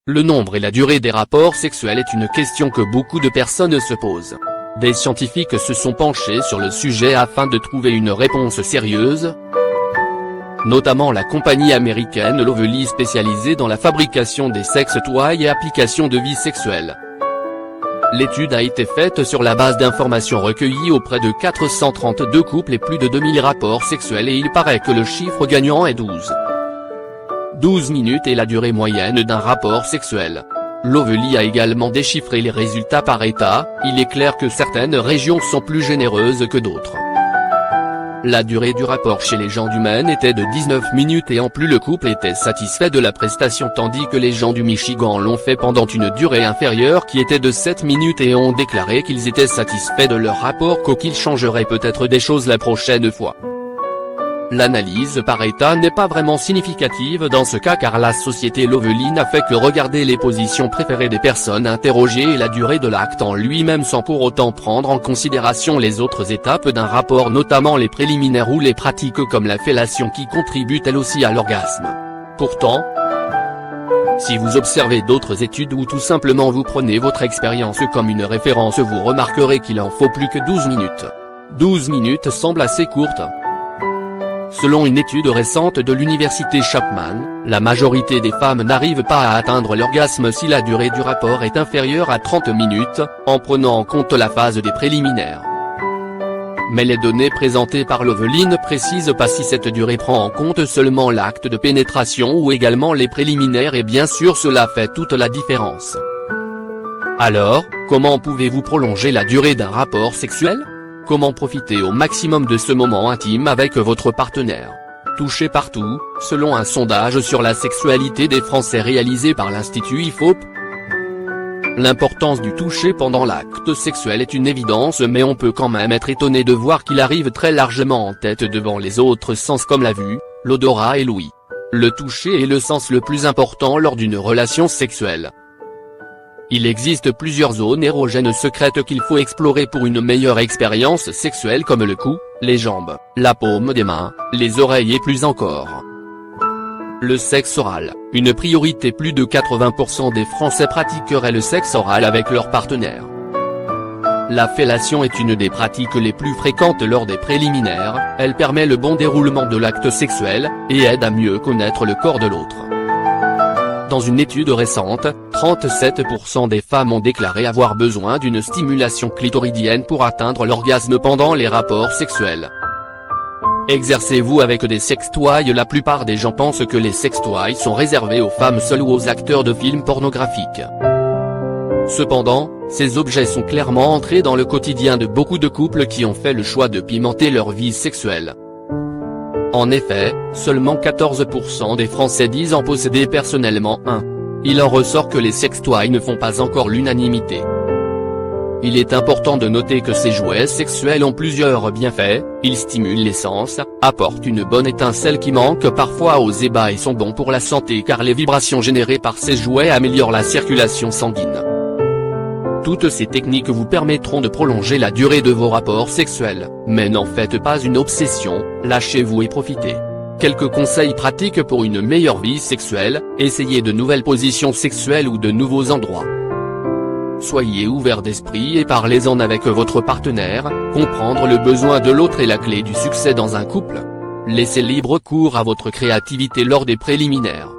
Le nombre et la durée des rapports sexuels est une question que beaucoup de personnes se posent. Des scientifiques se sont penchés sur le sujet afin de trouver une réponse sérieuse. Notamment la compagnie américaine Lovely spécialisée dans la fabrication des sex toys et applications de vie sexuelle. L'étude a été faite sur la base d'informations recueillies auprès de 432 couples et plus de 2000 rapports sexuels et il paraît que le chiffre gagnant est 12. 12 minutes est la durée moyenne d'un rapport sexuel. Lovely a également déchiffré les résultats par État, il est clair que certaines régions sont plus généreuses que d'autres. La durée du rapport chez les gens du Maine était de 19 minutes et en plus le couple était satisfait de la prestation tandis que les gens du Michigan l'ont fait pendant une durée inférieure qui était de 7 minutes et ont déclaré qu'ils étaient satisfaits de leur rapport qu'ils changeraient peut-être des choses la prochaine fois. L'analyse par État n'est pas vraiment significative dans ce cas car la société Lovely n'a fait que regarder les positions préférées des personnes interrogées et la durée de l'acte en lui-même sans pour autant prendre en considération les autres étapes d'un rapport notamment les préliminaires ou les pratiques comme la fellation qui contribuent elles aussi à l'orgasme. Pourtant, si vous observez d'autres études ou tout simplement vous prenez votre expérience comme une référence vous remarquerez qu'il en faut plus que 12 minutes. 12 minutes semble assez courte. Selon une étude récente de l'université Chapman, la majorité des femmes n'arrivent pas à atteindre l'orgasme si la durée du rapport est inférieure à 30 minutes, en prenant en compte la phase des préliminaires. Mais les données présentées par Lovely ne précisent pas si cette durée prend en compte seulement l'acte de pénétration ou également les préliminaires et bien sûr cela fait toute la différence. Alors, comment pouvez-vous prolonger la durée d'un rapport sexuel ? Comment profiter au maximum de ce moment intime avec votre partenaire? Toucher partout, selon un sondage sur la sexualité des Français réalisé par l'Institut IFOP. L'importance du toucher pendant l'acte sexuel est une évidence mais on peut quand même être étonné de voir qu'il arrive très largement en tête devant les autres sens comme la vue, l'odorat et l'ouïe. Le toucher est le sens le plus important lors d'une relation sexuelle. Il existe plusieurs zones érogènes secrètes qu'il faut explorer pour une meilleure expérience sexuelle comme le cou, les jambes, la paume des mains, les oreilles et plus encore. Le sexe oral, une priorité plus de 80% des Français pratiqueraient le sexe oral avec leur partenaire. La fellation est une des pratiques les plus fréquentes lors des préliminaires, elle permet le bon déroulement de l'acte sexuel, et aide à mieux connaître le corps de l'autre. Dans une étude récente, 37% des femmes ont déclaré avoir besoin d'une stimulation clitoridienne pour atteindre l'orgasme pendant les rapports sexuels. Exercez-vous avec des sextoys. La plupart des gens pensent que les sextoys sont réservés aux femmes seules ou aux acteurs de films pornographiques. Cependant, ces objets sont clairement entrés dans le quotidien de beaucoup de couples qui ont fait le choix de pimenter leur vie sexuelle. En effet, seulement 14% des Français disent en posséder personnellement un. Il en ressort que les sextoys ne font pas encore l'unanimité. Il est important de noter que ces jouets sexuels ont plusieurs bienfaits, ils stimulent les sens, apportent une bonne étincelle qui manque parfois aux ébats et sont bons pour la santé car les vibrations générées par ces jouets améliorent la circulation sanguine. Toutes ces techniques vous permettront de prolonger la durée de vos rapports sexuels, mais n'en faites pas une obsession, lâchez-vous et profitez. Quelques conseils pratiques pour une meilleure vie sexuelle, essayez de nouvelles positions sexuelles ou de nouveaux endroits. Soyez ouvert d'esprit et parlez-en avec votre partenaire, comprendre le besoin de l'autre est la clé du succès dans un couple. Laissez libre cours à votre créativité lors des préliminaires.